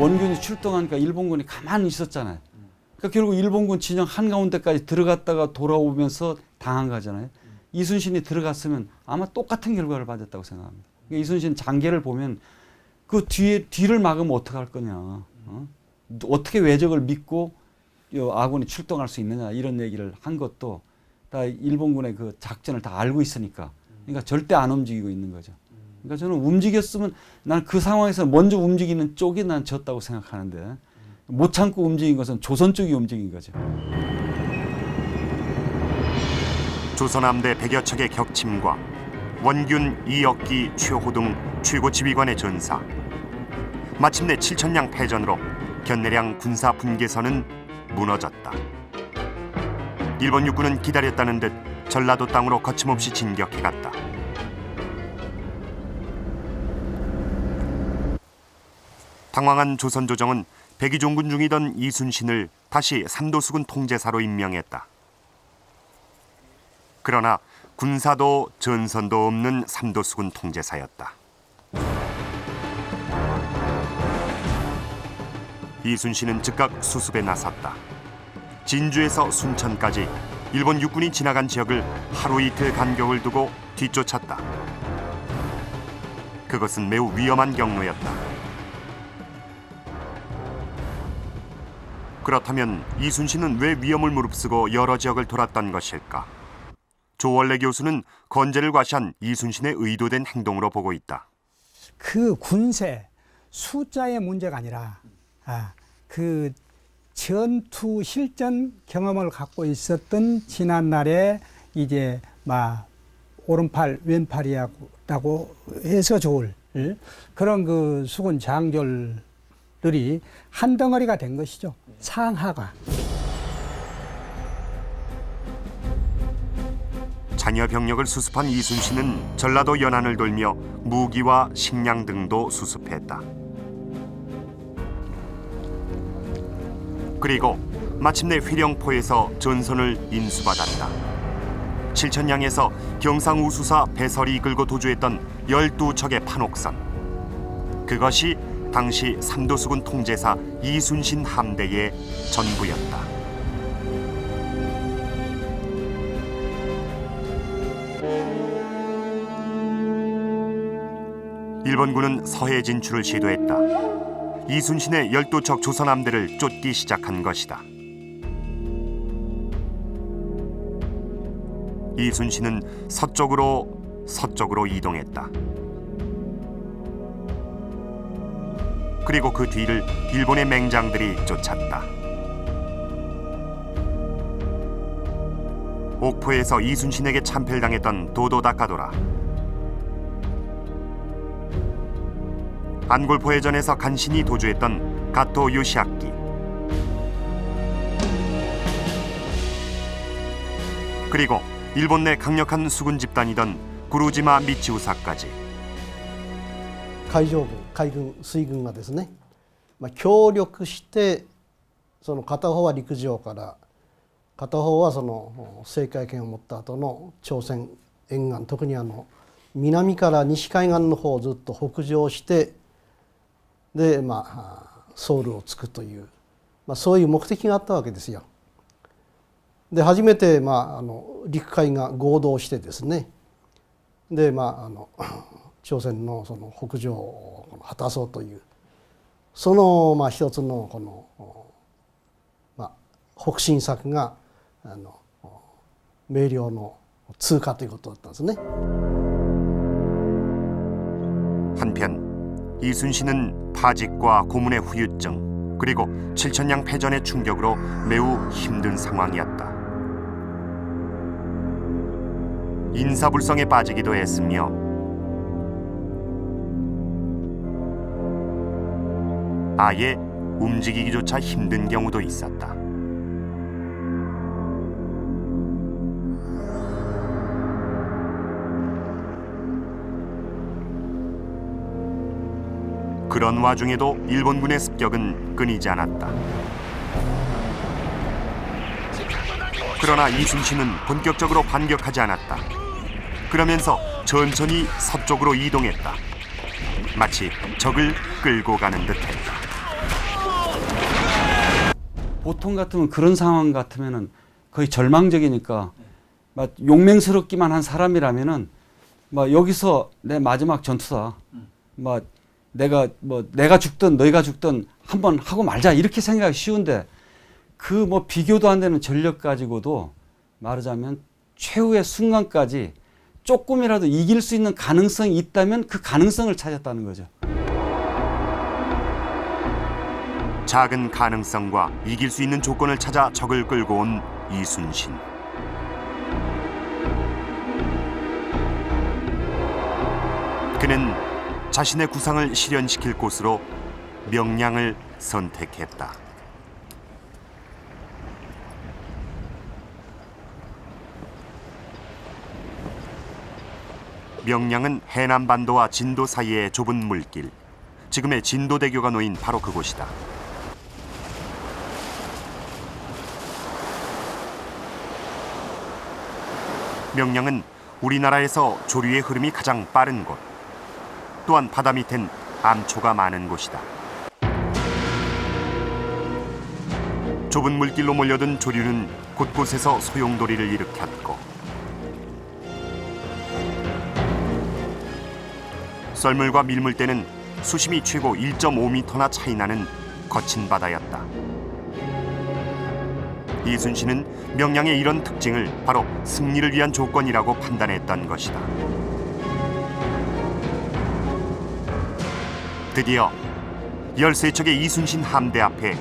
O: 원균이 출동하니까 일본군이 가만히 있었잖아요. 그러니까 결국 일본군 진영 한가운데까지 들어갔다가 돌아오면서 당한 거잖아요. 이순신이 들어갔으면 아마 똑같은 결과를 받았다고 생각합니다. 그러니까 이순신 장계를 보면 그 뒤를 막으면 어떡할 거냐. 어떻게 왜적을 믿고 아군이 출동할 수 있느냐 이런 얘기를 한 것도 다 일본군의 그 작전을 다 알고 있으니까 그러니까 절대 안 움직이고 있는 거죠. 그러니까 저는 움직였으면 난 그 상황에서 먼저 움직이는 쪽이 난 졌다고 생각하는데 못 참고 움직인 것은 조선 쪽이 움직인 거죠.
B: 조선 함대 100여 척의 격침과 원균, 이역기, 최호등 최고 지휘관의 전사, 마침내 칠천량 패전으로 견내량 군사 분계선은 무너졌다. 일본 육군은 기다렸다는 듯 전라도 땅으로 거침없이 진격해갔다. 당황한 조선 조정은 백의종군 중이던 이순신을 다시 삼도수군 통제사로 임명했다. 그러나 군사도 전선도 없는 삼도수군 통제사였다. 이순신은 즉각 수습에 나섰다. 진주에서 순천까지 일본 육군이 지나간 지역을 하루 이틀 간격을 두고 뒤쫓았다. 그것은 매우 위험한 경로였다. 그렇다면 이순신은 왜 위험을 무릅쓰고 여러 지역을 돌았던 것일까? 조원래 교수는 건재를 과시한 이순신의 의도된 행동으로 보고 있다.
S: 그 군세, 숫자의 문제가 아니라 그 전투 실전 경험을 갖고 있었던 지난날에 이제 막 오른팔 왼팔이라고 해서 좋을 그런 그 수군 장졸들이 한 덩어리가 된 것이죠. 상하가.
B: 잔여 병력을 수습한 이순신은 전라도 연안을 돌며 무기와 식량 등도 수습했다. 그리고 마침내 회령포에서 전선을 인수받았다. 칠천량에서 경상우수사 배설이 이끌고 도주했던 12척의 판옥선. 그것이 당시 삼도수군 통제사 이순신 함대의 전부였다. 일본군은 서해 진출을 시도했다. 이순신의 12척 조선함대를 쫓기 시작한 것이다. 이순신은 서쪽으로 이동했다. 그리고 그 뒤를 일본의 맹장들이 쫓았다. 옥포에서 이순신에게 참패당했던 도도다카도라, 안골포해전에서 간신히 도주했던 가토 요시아키, 그리고 일본 내 강력한 수군 집단이던 구루지마 미치우사까지
J: 海上軍、海軍、水軍がですね、協力してその片方は陸上から片方はその制海権を持った後の朝鮮沿岸、特に南から西海岸の方をずっと北上してでソウルをつくという、そういう目的があったわけですよ。で初めて陸海が合同してですね、で朝鮮のその北上を果たそうというその一つのこの北進策が明瞭の通過ということだったんですね。
B: 한편 이순신은 파직과 고문의 후유증 그리고 칠천량 패전의 충격으로 매우 힘든 상황이었다. 인사불성에 빠지기도 했으며 아예 움직이기조차 힘든 경우도 있었다. 그런 와중에도 일본군의 습격은 끊이지 않았다. 그러나 이순신은 본격적으로 반격하지 않았다. 그러면서 천천히 서쪽으로 이동했다. 마치 적을 끌고 가는 듯했다.
O: 보통 같으면 그런 상황 같으면은 거의 절망적이니까 막 용맹스럽기만 한 사람이라면은 막 여기서 내 마지막 전투다. 막 내가 죽든 너희가 죽든 한번 하고 말자 이렇게 생각하기 쉬운데 그 뭐 비교도 안 되는 전력 가지고도 말하자면 최후의 순간까지 조금이라도 이길 수 있는 가능성이 있다면 그 가능성을 찾았다는 거죠.
B: 작은 가능성과 이길 수 있는 조건을 찾아 적을 끌고 온 이순신. 그는 자신의 구상을 실현시킬 곳으로 명량을 선택했다. 명량은 해남반도와 진도 사이의 좁은 물길, 지금의 진도대교가 놓인 바로 그곳이다. 명량은 우리나라에서 조류의 흐름이 가장 빠른 곳, 또한 바다 밑엔 암초가 많은 곳이다. 좁은 물길로 몰려든 조류는 곳곳에서 소용돌이를 일으켰고, 썰물과 밀물대는 수심이 최고 1.5m나 차이 나는 거친 바다였다. 이순신은 명량의 이런 특징을 바로 승리를 위한 조건이라고 판단했던 것이다. 드디어 13척의 이순신 함대 앞에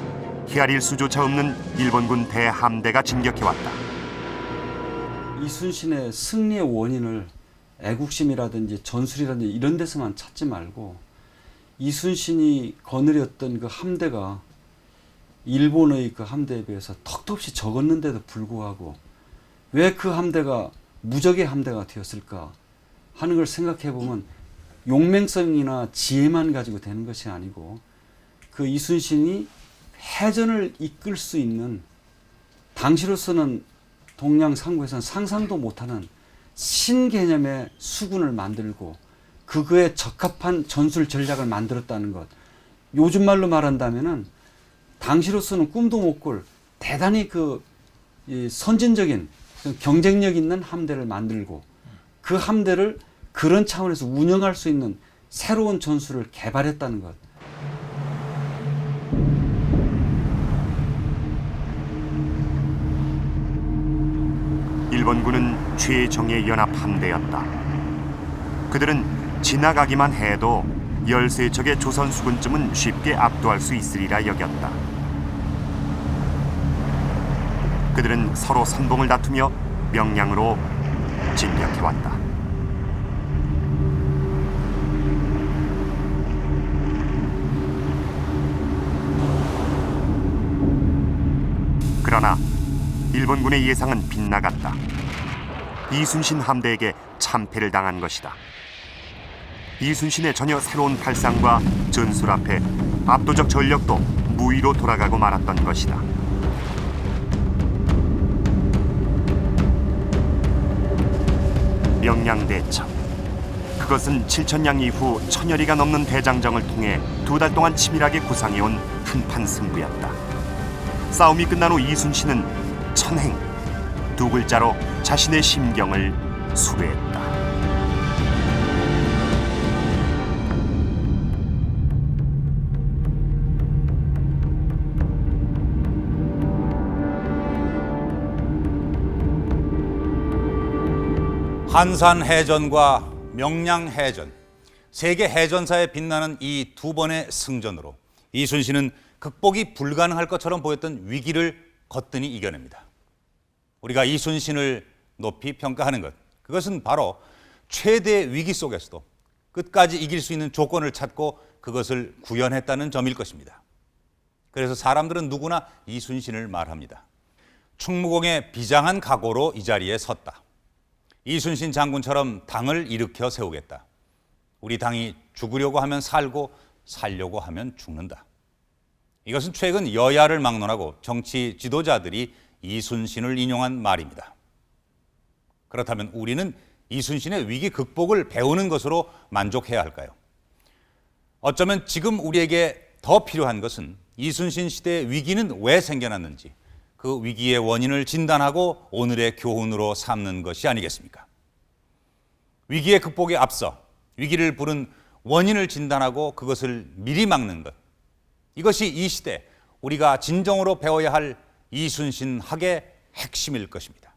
B: 헤아릴 수조차 없는 일본군 대함대가 진격해왔다.
O: 이순신의 승리의 원인을 애국심이라든지 전술이라든지 이런 데서만 찾지 말고 이순신이 거느렸던 그 함대가 일본의 그 함대에 비해서 턱도 없이 적었는데도 불구하고 왜 그 함대가 무적의 함대가 되었을까 하는 걸 생각해 보면 용맹성이나 지혜만 가지고 되는 것이 아니고 그 이순신이 해전을 이끌 수 있는 당시로서는 동양상국에서는 상상도 못하는 신개념의 수군을 만들고 그거에 적합한 전술 전략을 만들었다는 것. 요즘 말로 말한다면은 당시로서는 꿈도 못 꿀 대단히 선진적인 경쟁력 있는 함대를 만들고 그 함대를 그런 차원에서 운영할 수 있는 새로운 전술을 개발했다는 것.
B: 일본군은 최정예 연합 함대였다. 그들은 지나가기만 해도 13척의 조선 수군쯤은 쉽게 압도할 수 있으리라 여겼다. 그들은 서로 선봉을 다투며 명량으로 진격해왔다. 그러나 일본군의 예상은 빗나갔다. 이순신 함대에게 참패를 당한 것이다. 이순신의 전혀 새로운 발상과 전술 앞에 압도적 전력도 무위로 돌아가고 말았던 것이다. 명량대첩. 그것은 7천량 이후 1000여리가 넘는 대장정을 통해 2달 동안 치밀하게 구상해온 한판 승부였다. 싸움이 끝난 후 이순신은 천행, 두 글자로 자신의 심경을 수료했다.
A: 한산해전과 명량해전, 세계 해전사에 빛나는 이 두 번의 승전으로 이순신은 극복이 불가능할 것처럼 보였던 위기를 거뜬히 이겨냅니다. 우리가 이순신을 높이 평가하는 것, 그것은 바로 최대의 위기 속에서도 끝까지 이길 수 있는 조건을 찾고 그것을 구현했다는 점일 것입니다. 그래서 사람들은 누구나 이순신을 말합니다. 충무공의 비장한 각오로 이 자리에 섰다. 이순신 장군처럼 당을 일으켜 세우겠다. 우리 당이 죽으려고 하면 살고 살려고 하면 죽는다. 이것은 최근 여야를 막론하고 정치 지도자들이 이순신을 인용한 말입니다. 그렇다면 우리는 이순신의 위기 극복을 배우는 것으로 만족해야 할까요? 어쩌면 지금 우리에게 더 필요한 것은 이순신 시대의 위기는 왜 생겨났는지 그 위기의 원인을 진단하고 오늘의 교훈으로 삼는 것이 아니겠습니까? 위기의 극복에 앞서 위기를 부른 원인을 진단하고 그것을 미리 막는 것, 이것이 이 시대 우리가 진정으로 배워야 할 이순신학의 핵심일 것입니다.